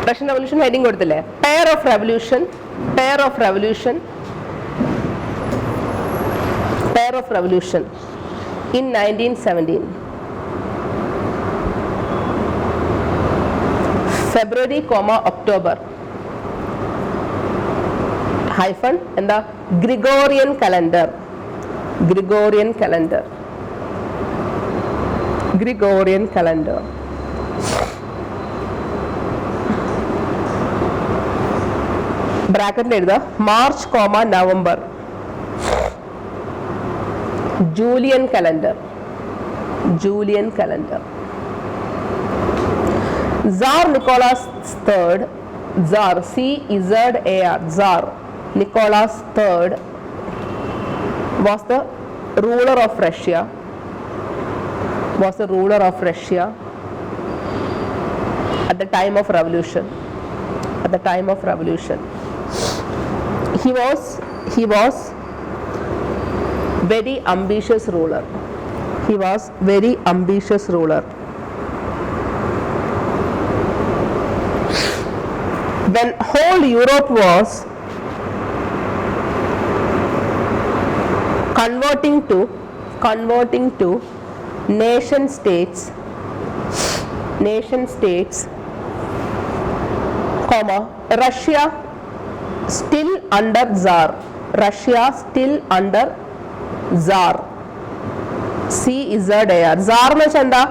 Russian revolution heading കൊടുത്തില്ലേ? Pair of revolution, pair of revolution, pair of revolution in 1917. February, October, hyphen എന്താ? Gregorian calendar, Gregorian calendar, Gregorian calendar. ബ്രാക്കറ്റിൽ എഴുതുക March, November, Julian calendar, Julian calendar. Tsar Nicholas III, Tsar, C-Z-A-R, Tsar Nicholas III was the ruler of Russia, was the ruler of Russia at the time of revolution, at the time of revolution. He was very ambitious ruler, he was very ambitious ruler. When whole Europe was converting to nation states, Russia still under Tsar, Russia still under Tsar, C-Z-A-R. Tsar എന്ന് വെച്ചാൽ എന്താ?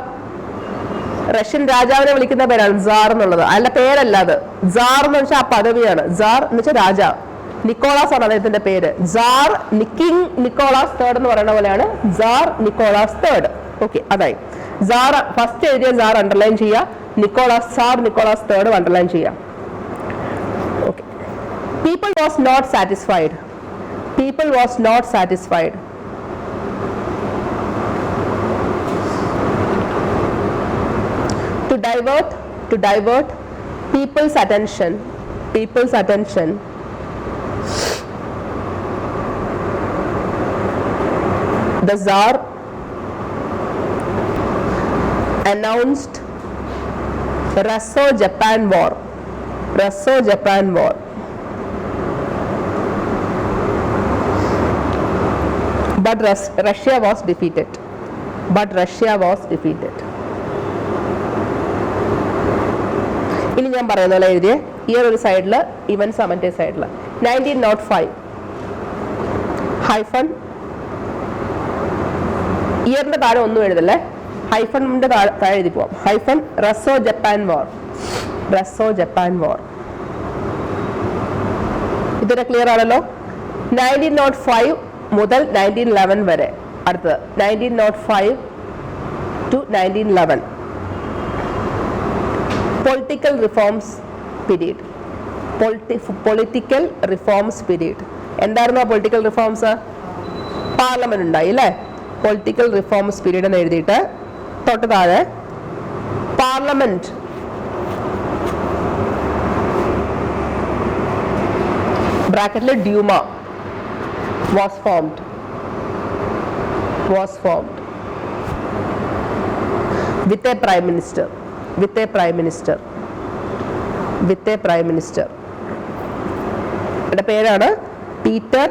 Russian രാജാവിനെ വിളിക്കുന്ന പേരാണ് sir എന്നുള്ളത്. അല്ല, പേരല്ല അത്. സാർ എന്ന് വെച്ചാൽ ആ പദവിയാണ്. സാർ എന്ന് വെച്ചാൽ രാജാവ്. നിക്കോളാസ് ആണ് അദ്ദേഹത്തിന്റെ പേര്. സാർ കിങ് നിക്കോളാസ് തേർഡ് എന്ന് പറയുന്ന പോലെയാണ് സാർ നിക്കോളാസ് തേർഡ്. ഓക്കെ, അതായി. സാർ ഫസ്റ്റ് എഴുതിയ സാർ അണ്ടർലൈൻ ചെയ്യുക, Nicholas tsar Nicholas third underline ചെയ്യുക. Okay. People was not satisfied, people was not satisfied. To divert people's attention, the Tsar announced Russo-Japan War, Russo-Japan War. But Russia was defeated, but Russia was defeated. ഇനി ഞാൻ പറയുന്ന പോലെ എഴുതിയ year ഒരു സൈഡിൽ, events മറ്റേ സൈഡിൽ. 1905 ഹൈഫൺ, ഇയറിന്റെ താഴെ ഒന്നും എഴുതല്ലേ, ഹൈഫണിന്റെ താഴെ എഴുതി പോവാം. ഹൈഫൺ റസോ-ജപ്പാൻ വാർ, റസോ-ജപ്പാൻ വാർ. ഇതൊരു ക്ലിയർ ആണല്ലോ. 1905 മുതൽ 1911 വരെ. അടുത്തത് 1905 to 1911 political reforms period, political reforms period. എന്തായിരുന്നു ആ പൊളിറ്റിക്കൽ റിഫോംസ്? പാർലമെന്റ് ഉണ്ടായി അല്ലേ? പൊളിറ്റിക്കൽ റിഫോംസ് പീരീഡ് എന്ന് എഴുതിയിട്ട് തൊട്ട് താഴെ പാർലമെന്റ് ബ്രാക്കറ്റിൽ Duma was formed, with a prime minister, with a prime minister, with a prime minister. പേരാണ് പീറ്റർ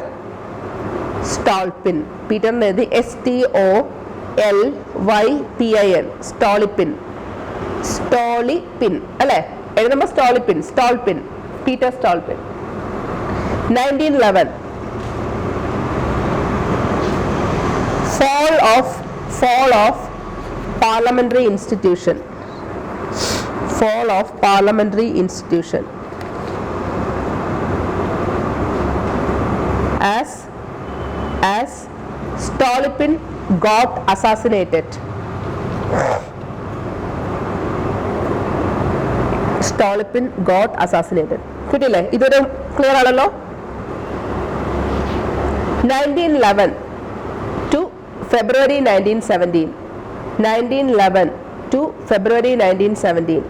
സ്റ്റോൾപിൻ. പീറ്റർ എഴുതി STOLYPIN, സ്റ്റോളിപ്പിൻ, സ്റ്റോളിപ്പിൻ അല്ലെ എഴുതുമ്പോൾ സ്റ്റോളിപ്പിൻ, സ്റ്റോൾപിൻ, Peter സ്റ്റോൾപിൻ. 1911 fall of parliamentary institution, fall of parliamentary institution. As Stolypin got assassinated, Stolypin got assassinated. കിട്ടില്ലേ? ഇതൊരു clear ആണല്ലോ. 1911 to February 1917, 1911 to February 1917.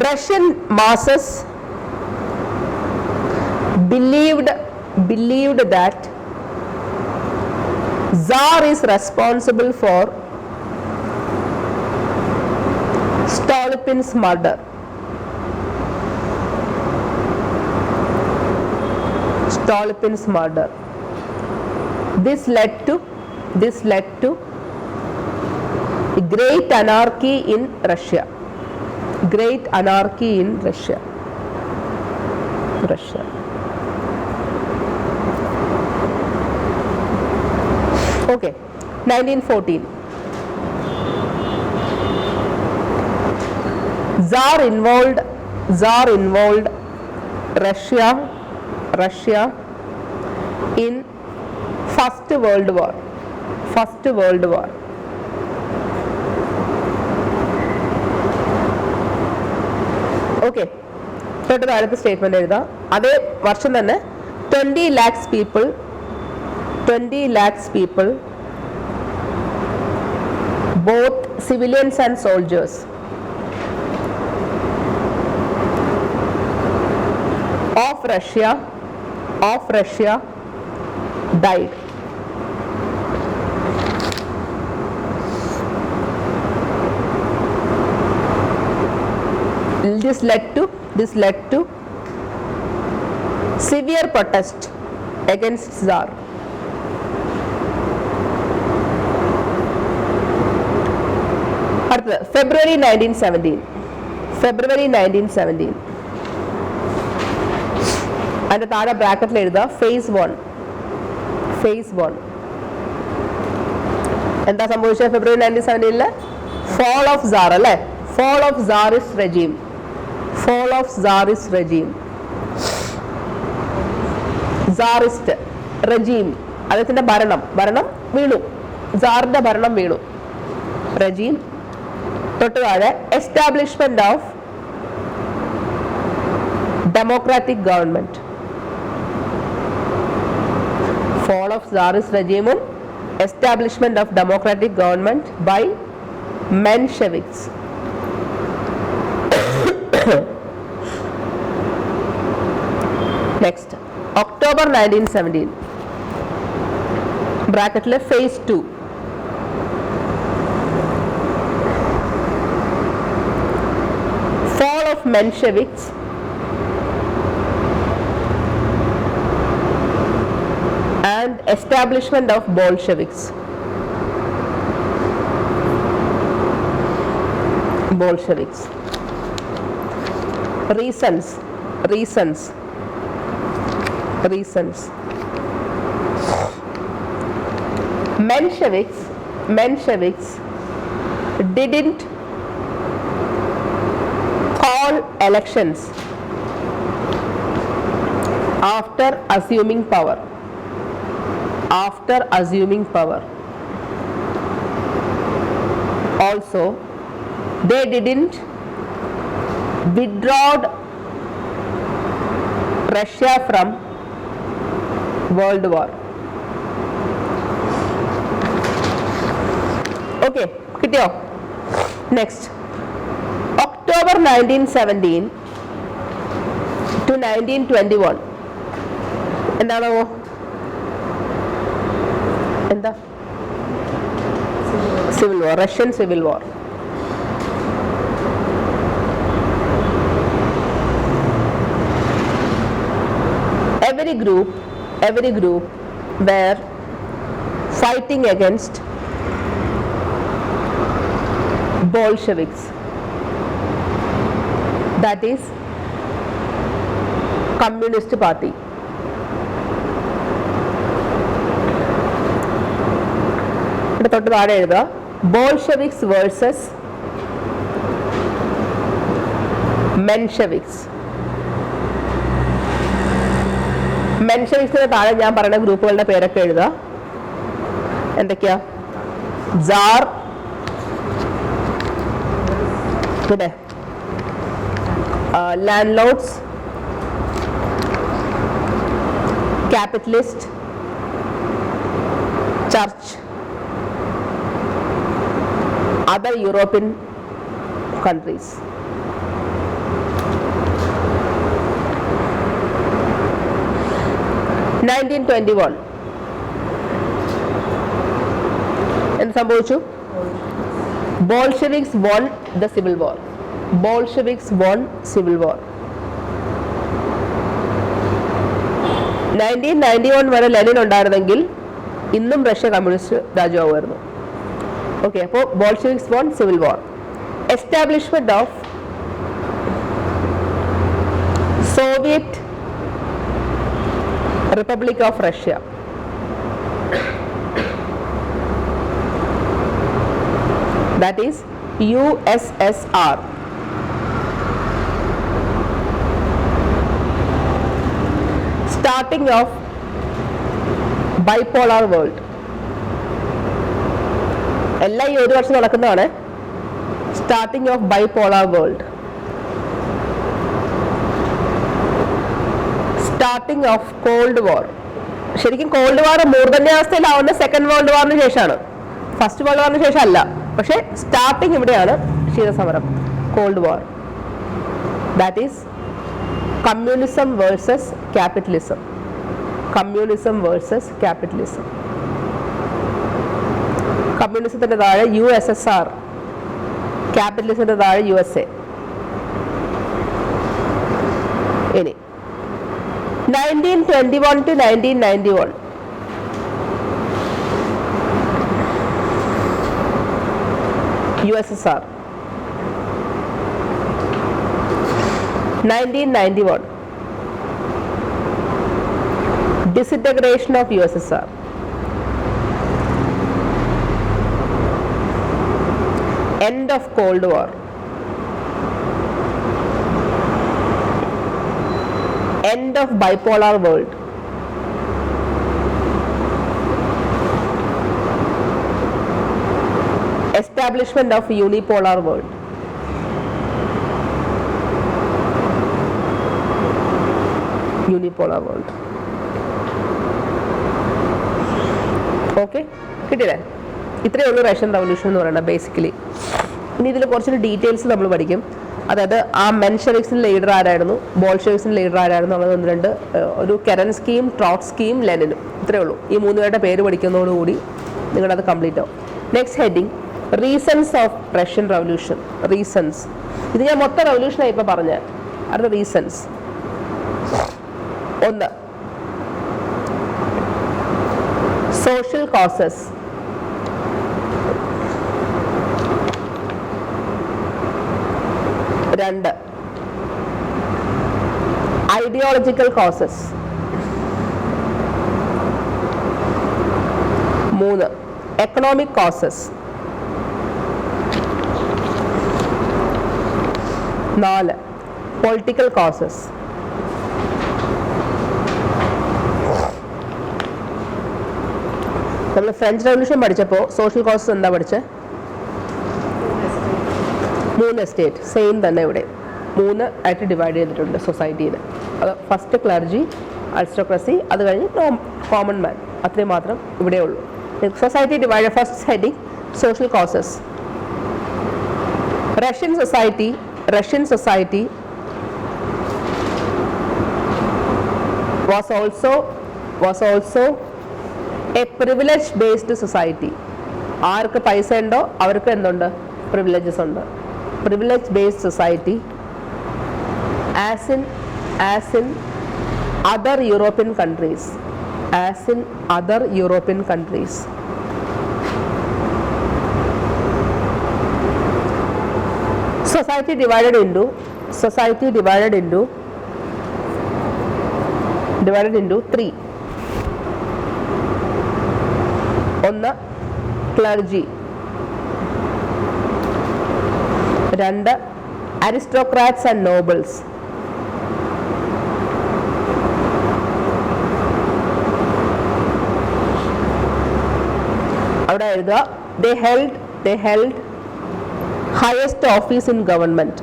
Russian masses believed that Tsar is responsible for Stolypin's murder. Stolypin's murder. This led to great anarchy in Russia. Great anarchy in Russia. Okay, 1914. Tsar involved Russia in First World War. Okay, തൊട്ട് താഴത്തെ statement എഴുതാം. അതേ വർഷം തന്നെ 20 lakhs people, both civilians and soldiers, of Russia died. This led to severe protest against Tsar. അടുത്തത് February 1917. അതിന്റെ താഴെ ബ്രാക്കറ്റിൽ എഴുതുക phase 1. എന്താ സംഭവിച്ചത് ഫെബ്രുവരി 1917? fall of Tsar അല്ലേ? fall of Tsarist regime. Tsarist regime, അദ്ദേഹത്തിന്റെ ഭരണം വീണു. Tsarന്റെ ഭരണം വീണു. regime. തൊട്ട് താഴെ establishment of democratic government. fall of Tsarist regime, establishment of democratic government by Mensheviks. Next, October 1917. ബ്രാക്കറ്റിലെ phase 2. fall of Mensheviks and establishment of Bolsheviks. Reasons. Mensheviks didn't call elections after assuming power. Also, they didn't withdraw Russia from World War. Okay, കിട്ടിയോ? Next, October 1917 to 1921. എന്താണോ? എന്താ? Civil War, Russian Civil War. Every group were fighting against Bolsheviks. That is Communist Party. തൊട്ട് താഴെ എഴുതുക Bolsheviks versus Mensheviks. മെൻഷെവിക്സിന് താഴെ ഞാൻ പറയുന്ന ഗ്രൂപ്പുകളുടെ പേരൊക്കെ എഴുതുക. എന്തൊക്കെയാ? Tsar, പിന്നെ landlords, capitalist, church, other European countries. എന്ത് സംഭവിച്ചു? Bolsheviks won the civil war. Bolsheviks won civil war. 1991 വരെ ലെനിൻ ഉണ്ടായിരുന്നെങ്കിൽ ഇന്നും റഷ്യ കമ്മ്യൂണിസ്റ്റ് രാജ്യമാകുമായിരുന്നു. ഓക്കെ, അപ്പോൾ Bolsheviks won civil war. Establishment of Soviet republic of Russia. That is USSR. Starting of bipolar world. എല്ലാം ഈ ഒരു വർഷം നടക്കുന്നതാണ്. Starting of bipolar world. Starting of cold war. ശരിക്കും കോൾഡ് വാർ മൂർധന്യാവസ്ഥയിലാവുന്ന സെക്കൻഡ് വേൾഡ് വാറിന് ശേഷമാണ്, ഫസ്റ്റ് വേൾഡ് വാറിന് ശേഷം അല്ല. പക്ഷേ സ്റ്റാർട്ടിങ് ഇവിടെയാണ്, ശീതസമരം, cold war. That is communism versus capitalism. Communism versus capitalism. കമ്മ്യൂണിസത്തിന്റെ താഴെ USSR, ക്യാപിറ്റലിസത്തിന്റെ താഴെ USA. ഇനി 1921 to 1991. USSR. 1991. Disintegration of USSR. End of Cold War. End of bipolar world. Establishment of unipolar world. Unipolar world. Okay, കിട്ടിയില്ലേ? ഇത്രയേ ഉള്ളൂ Russian revolution എന്ന് പറയുന്നത് basically. ഇനി ഇതിൽ കുറച്ചൊരു ഡീറ്റെയിൽസ് നമ്മൾ പഠിക്കും. അതായത് ആ മെൻഷെവിക്സിൻ്റെ ലീഡർ ആരായിരുന്നു, ബോൾഷെവിക്സിൻ്റെ ലീഡർ ആരായിരുന്നു ഉള്ളത് ഒന്ന് രണ്ട്, ഒരു കെറൻസ്കിയും ട്രോട്സ്കിയും ലെനിനും. ഇത്രയേ ഉള്ളൂ. ഈ മൂന്ന് പേരുടെ പേര് പഠിക്കുന്നതോടുകൂടി നിങ്ങളത് കംപ്ലീറ്റ് ആവും. Next heading, reasons of Russian revolution. Reasons. ഇത് ഞാൻ മൊത്തം റവല്യൂഷനായി ഇപ്പോൾ പറഞ്ഞ അടുത്ത റീസൺസ്. ഒന്ന്, സോഷ്യൽ കോസസ്. രണ്ട്, ഐഡിയോളജിക്കൽ കോസസ്. മൂന്ന്, എക്കണോമിക് കോസസ്. നാല്, പൊളിറ്റിക്കൽ കോസസ്. നമ്മൾ ഫ്രഞ്ച് റവല്യൂഷൻ പഠിച്ചപ്പോൾ സോഷ്യൽ കോസസ് എന്താ പഠിച്ചത്? 3 എസ്റ്റേറ്റ്. സെയിം തന്നെ ഇവിടെ 3 ആയിട്ട് ഡിവൈഡ് ചെയ്തിട്ടുണ്ട് സൊസൈറ്റിയിൽ. അത് ഫസ്റ്റ് ക്ലർജി, അരിസ്റ്റോക്രസി, അത് കഴിഞ്ഞ് കോമൺ മാൻ. അത്രയും മാത്രം ഇവിടെ ഉള്ളൂ. Society divide. First heading, social causes. Russian society was also a privilege based society. ആർക്ക് പൈസ ഉണ്ടോ അവർക്ക് എന്തുണ്ട്? പ്രിവിലേജസ് ഉണ്ട്. Privilege based society as in other European countries. As in other European countries. Society divided into 3. ഒന്ന്, clergy. രണ്ട്, അരിസ്റ്റോക്രാറ്റ്സ് and nobles. അവിടെ എഴുതുക, they held highest office in government.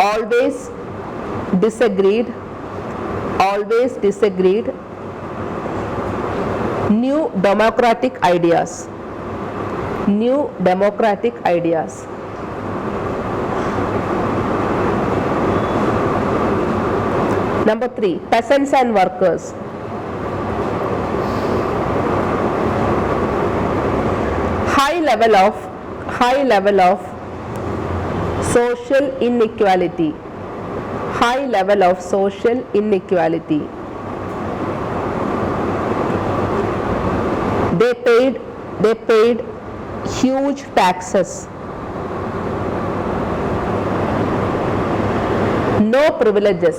Always disagreed. New democratic ideas. Number 3, peasants and workers. High level of social inequality. High level of social inequality. They paid huge taxes. No privileges.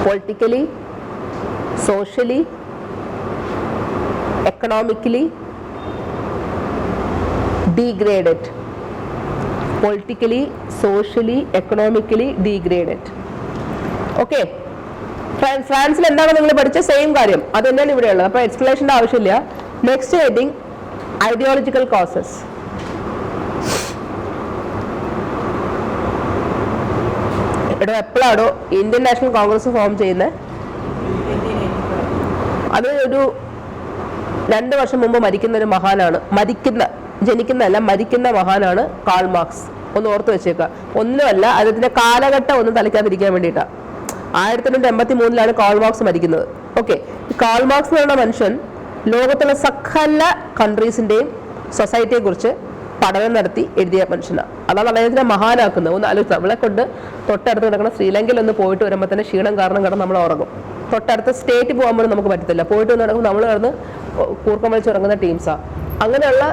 Politically, socially, economically degraded. Politically, socially, economically degraded. Okay. ഫ്രാൻസിൽ എന്താണ് നിങ്ങൾ പഠിച്ച same കാര്യം അത് തന്നെയാണ് ഇവിടെ ഉള്ളത്. അപ്പോൾ എക്സ്പ്ലനേഷൻ്റെ ആവശ്യമില്ല. Next heading ideological causes. ഇവിടെ എപ്പോഴാണോ ഇന്ത്യൻ നാഷണൽ കോൺഗ്രസ് ഫോം ചെയ്യുന്നത്? അത് ഒരു 2 വർഷം മുമ്പ് മരിക്കുന്ന ഒരു മഹാനാണ്. മരിക്കുന്ന മഹാനാണ് കാൾ മാർക്സ്. ഒന്ന് ഓർത്ത് വെച്ചേക്കുക. ഒന്നുമല്ല, അദ്ദേഹത്തിന്റെ കാലഘട്ടം ഒന്നും തലയ്ക്കാതിരിക്കാൻ വേണ്ടിയിട്ടാണ്. 1883 കാൾ മാർക്സ് മരിക്കുന്നത്. ഓക്കെ, കാൾ മാർക്സ് എന്ന് പറയുന്ന മനുഷ്യൻ ലോകത്തുള്ള സകല കൺട്രീസിന്റെയും സൊസൈറ്റിയെ കുറിച്ച് പഠനം നടത്തി എഴുതിയ മനുഷ്യനാണ്. അതാണ് അദ്ദേഹത്തിനെ മഹാനാക്കുന്നത്. ഒന്ന് ആലോചിച്ച്, നമ്മളെ കൊണ്ട് തൊട്ടടുത്ത് കിടക്കുന്ന ശ്രീലങ്കയിൽ ഒന്ന് പോയിട്ട് വരുമ്പോൾ തന്നെ ക്ഷീണം കാരണം കിടന്ന് നമ്മൾ ഉറങ്ങും. തൊട്ടടുത്ത സ്റ്റേറ്റ് പോകുമ്പോഴും നമുക്ക് പറ്റത്തില്ല. പോയിട്ട് വന്ന് നടക്കുമ്പോൾ നമ്മൾ കിടന്ന് കൂർക്കം വലിച്ച് ഉറങ്ങുന്ന ടീംസാണ്. അങ്ങനെയുള്ള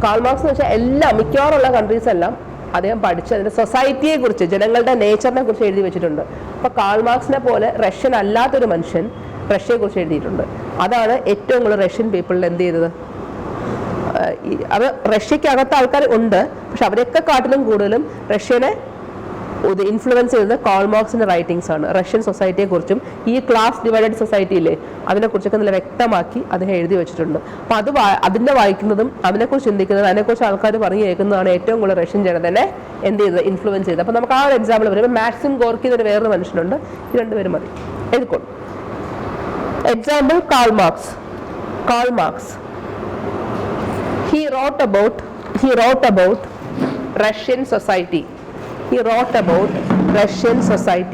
കാൾ മാർക്സ് എന്ന് വെച്ചാൽ മിക്കവാറുള്ള കൺട്രീസ് എല്ലാം അദ്ദേഹം പഠിച്ച് അതിന്റെ സൊസൈറ്റിയെ കുറിച്ച്, ജനങ്ങളുടെ നേച്ചറിനെ കുറിച്ച് എഴുതി വെച്ചിട്ടുണ്ട്. അപ്പൊ കാൾ മാർക്സിനെ പോലെ റഷ്യൻ അല്ലാത്തൊരു മനുഷ്യൻ റഷ്യയെ കുറിച്ച് എഴുതിയിട്ടുണ്ട്. അതാണ് ഏറ്റവും കൂടുതൽ റഷ്യൻ പീപ്പിളിൽ എന്ത് ചെയ്തത്. അത് റഷ്യക്കകത്ത് ആൾക്കാർ ഉണ്ട്, പക്ഷെ അവരെയൊക്കെ കാട്ടിലും കൂടുതലും റഷ്യനെ ഇൻഫ്ലുവൻസ് ചെയ്തത് കാൾ മാർക്സിന്റെ റൈറ്റിംഗ്സ് ആണ്. റഷ്യൻ സൊസൈറ്റിയെ കുറിച്ചും ഈ ക്ലാസ് ഡിവൈഡഡ് സൊസൈറ്റി ഇല്ലേ അതിനെക്കുറിച്ചൊക്കെ നല്ല വ്യക്തമാക്കി അദ്ദേഹം എഴുതി വെച്ചിട്ടുണ്ട്. അപ്പൊ അതിന്റെ വായിക്കുന്നതും അതിനെക്കുറിച്ച് ചിന്തിക്കുന്നതും അതിനെക്കുറിച്ച് ആൾക്കാർ പറഞ്ഞു കേൾക്കുന്നതാണ് ഏറ്റവും കൂടുതൽ റഷ്യൻ ജനതനെ എന്ത് ചെയ്തത്, ഇൻഫ്ലുവൻസ് ചെയ്തത്. അപ്പൊ നമുക്ക് ആ ഒരു എക്സാമ്പിൾ വരും. മാക്സിം ഗോർക്കി എന്നൊരു വേറൊരു മനുഷ്യനുണ്ട്. ഈ രണ്ടുപേരും മതി എഴുതിക്കോളൂ. Example Karl Marx. He wrote about Russian society. He wrote about Russian society.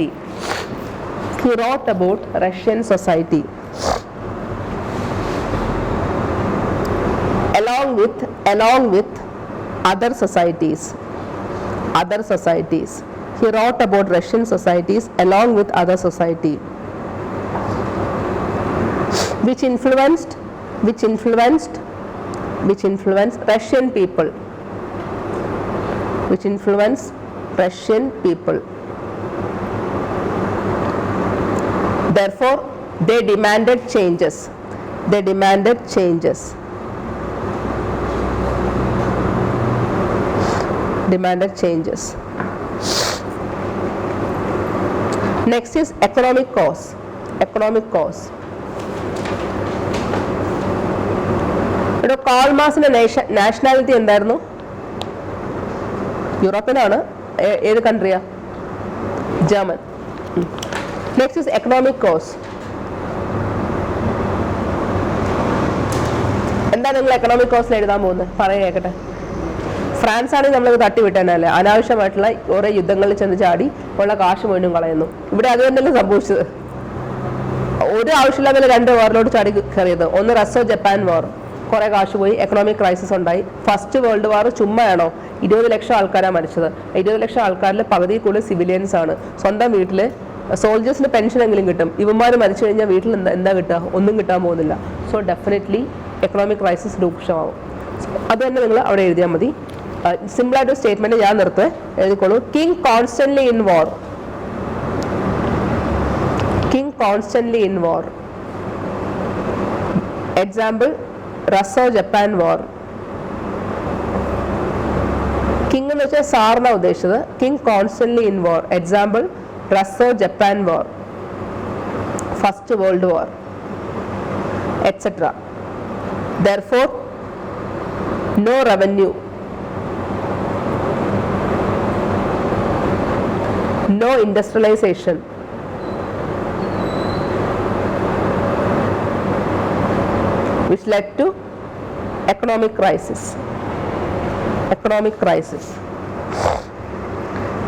Along with other societies. He wrote about Russian societies along with other society, which influenced Russian people. Therefore, they demanded changes. Next is economic cause. Karl മാർക്സിന്റെ nationality എന്തായിരുന്നു? യൂറോപ്പിനാണ്. ഏത് കൺട്രിയാ? German. Next is economic cause. എന്താ നിങ്ങൾ economic കോസിൽ എഴുതാൻ പോകുന്നത്? പറയാൻ കേൾക്കട്ടെ. ഫ്രാൻസ് ആണെങ്കിൽ നമ്മളിത് തട്ടിവിട്ടല്ലേ, അനാവശ്യമായിട്ടുള്ള ഓരോ യുദ്ധങ്ങളിൽ ചെന്ന് ചാടി ഉള്ള കാശ് മുഴുവൻ കളയുന്നു. ഇവിടെ അത് തന്നെയല്ലേ സംഭവിച്ചത്. ഒരു ആവശ്യമില്ലാതെ 2 വാറിലോട്ട് ചാടി കയറിയത്. ഒന്ന് റസോ ജപ്പാൻ വാർ, കുറെ കാശ് പോയി, എക്കണോമിക് ക്രൈസിസ് ഉണ്ടായി. ഫസ്റ്റ് വേൾഡ് വാർ ചുമ്മായാണോ? 20 ലക്ഷം ആൾക്കാരാണ് മരിച്ചത്. 20 ലക്ഷം ആൾക്കാരിൽ പകുതി കൂടുതൽ സിവിലിയൻസ് ആണ്. സ്വന്തം വീട്ടില് സോൾജേഴ്സിന് പെൻഷൻ എങ്കിലും കിട്ടും. ഇവന്മാർ മരിച്ചു കഴിഞ്ഞാൽ വീട്ടിൽ എന്താ കിട്ടുക? ഒന്നും കിട്ടാൻ പോകുന്നില്ല. സോ ഡെഫിനറ്റ്ലി എക്കണോമിക് ക്രൈസിസ് രൂക്ഷമാവും. അത് തന്നെ നിങ്ങൾ അവിടെ എഴുതിയാൽ മതി. സിമ്പിളായിട്ട് സ്റ്റേറ്റ്മെന്റ് ഞാൻ എഴുതിക്കോളൂ. King constantly in war. Example Russo Japan war. King എന്ന് വെച്ചാൽ സാറിനാണ് ഉദ്ദേശിച്ചത്. King constantly in war. Example Russo Japan war, first world war, etcetera. Therefore, no revenue, no industrialization, which led to economic crisis.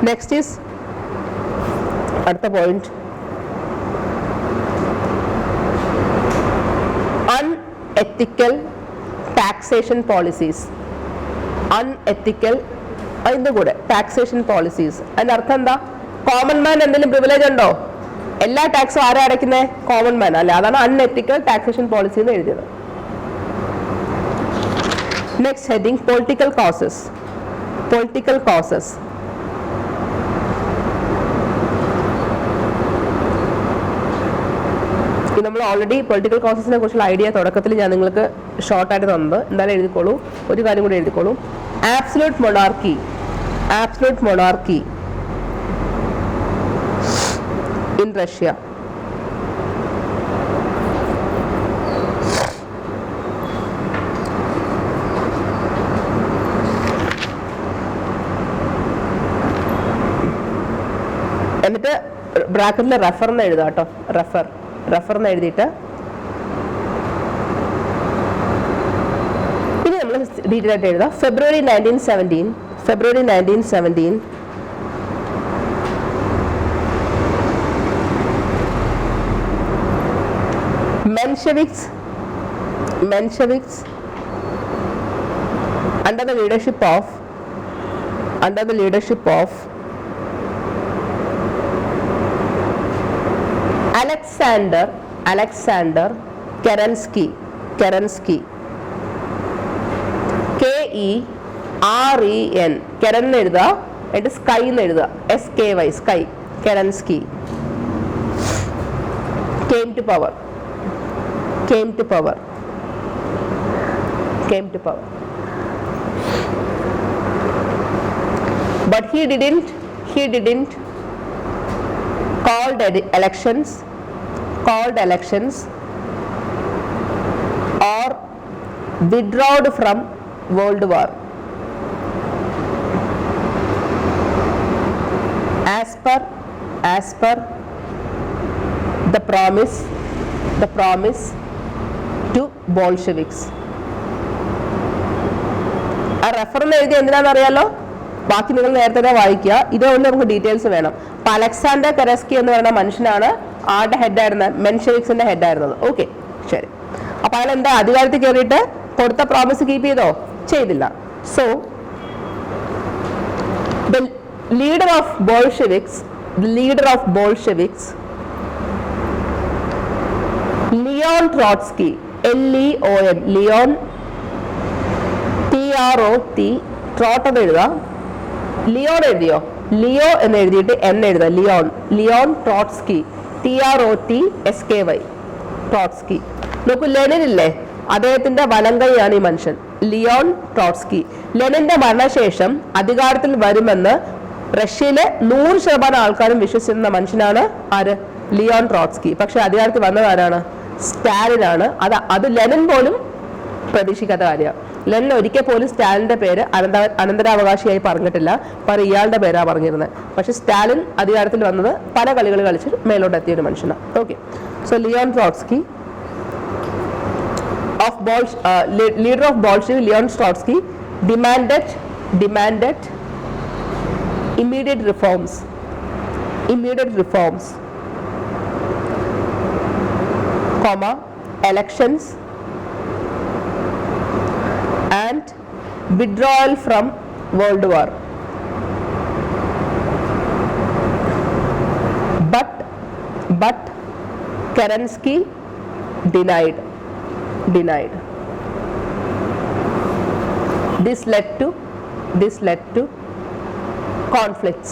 Next is അടുത്ത point, unethical taxation policies. unethical അതിന്റെ കൂടെ taxation policies. അതിന്റെ അർത്ഥം എന്താ? Common man എന്തെങ്കിലും privilege ഉണ്ടോ? എല്ലാ ടാക്സും ആരാ അടയ്ക്കുന്നത്? കോമൺ മാൻ അല്ലെ. അതാണ് അൺഎത്തിക്കൽ ടാക്സേഷൻ പോളിസി എന്ന് എഴുതിയത്. Next heading, political causes. Political causes. നമ്മൾ ഓൾറെഡി പൊളിറ്റിക്കൽ കോസസിനെ കുറിച്ചുള്ള ഐഡിയ തുടക്കത്തിൽ ഞാൻ നിങ്ങൾക്ക് ഷോർട്ടായിട്ട് തന്നത്. എന്തായാലും എഴുതിക്കോളൂ. ഒരു കാര്യം കൂടി എഴുതിക്കോളൂ. Absolute monarchy. Absolute monarchy in Russia. എന്നിട്ട് ബ്രാക്കറ്റിൽ റെഫർ എന്ന് എഴുതാം കേട്ടോ. റെഫർ എന്ന് എഴുതിയിട്ട് ഇനി നമ്മൾ ഡീറ്റെയിൽ ആയിട്ട് എഴുതാം. ഫെബ്രുവരി 1917 Mensheviks under the leadership of Alexander Kerensky. KEREN. Keren എന്ന് എഴുതുക, എന്നിട്ട് സ്കൈ എന്ന് എഴുതുക, SKY, sky. Kerensky came to power. But he didn't called elections or withdrawed from World War. As per the promise to Bolsheviks. ആ reference എഴുതി എന്തിനാണെന്ന് അറിയാലോ? ബാക്കി നിങ്ങൾ നേരത്തെ വായിക്കുക. ഇതുകൊണ്ട് നമുക്ക് ഡീറ്റെയിൽസ് വേണം. അപ്പൊ അലക്സാണ്ടർ കെരസ്കി എന്ന് പറയുന്ന മനുഷ്യനാണ് ആരുടെ ഹെഡായിരുന്നത്? മെൻഷെവിക്സിന്റെ ഹെഡായിരുന്നത്. ഓക്കെ, ശരി. അപ്പൊ അയാൾ എന്താ അധികാരത്തിൽ കയറിയിട്ട് കൊടുത്ത പ്രോമിസ് കീപ്പ് ചെയ്തോ? ചെയ്തില്ല. So the leader of Bolsheviks, Leon Trotsky, LEON, Leon TROT, Trot എന്ന് എഴുതുക. ലിയോൺ എഴുതിയോ? ലിയോ എന്ന് എഴുതിയിട്ട് എൻ എഴുതുക. Leon Trotsky, TROTSKY, Trotsky. നോക്കൂ, ലെനിൻ ഇല്ലേ, അദ്ദേഹത്തിന്റെ വലങ്കൈയാണ് ഈ മനുഷ്യൻ, ലിയോൺ ട്രോട്സ്കി. ലെനിന്റെ മരണശേഷം അധികാരത്തിൽ വരുമെന്ന് റഷ്യയിലെ 100% ആൾക്കാരും വിശ്വസിക്കുന്ന മനുഷ്യനാണ് ആര്? Leon Trotsky. പക്ഷെ അധികാരത്തിൽ വന്നത് ആരാണ്? സ്റ്റാലിനാണ്. അത് ലെനിൻ പോലും പ്രതീക്ഷിക്കാത്ത കാര്യമാണ്. ലെനിൻ ഒരിക്കൽ പോലും സ്റ്റാലിന്റെ പേര് അനന്തരാവകാശിയായി പറഞ്ഞിട്ടില്ല, പകരം ഇയാളുടെ പേരാണ് പറഞ്ഞിരുന്നത്. പക്ഷെ സ്റ്റാലിൻ അധികാരത്തിൽ വന്നത് പല കളികൾ കളിച്ച് മേലോട്ട് എത്തിയ ഒരു മനുഷ്യനാണ്. Okay, so Leon Trotsky leader of Bolshevik, Leon Trotsky demanded immediate reforms, elections and withdrawal from World War. But Kerensky denied. This led to conflicts.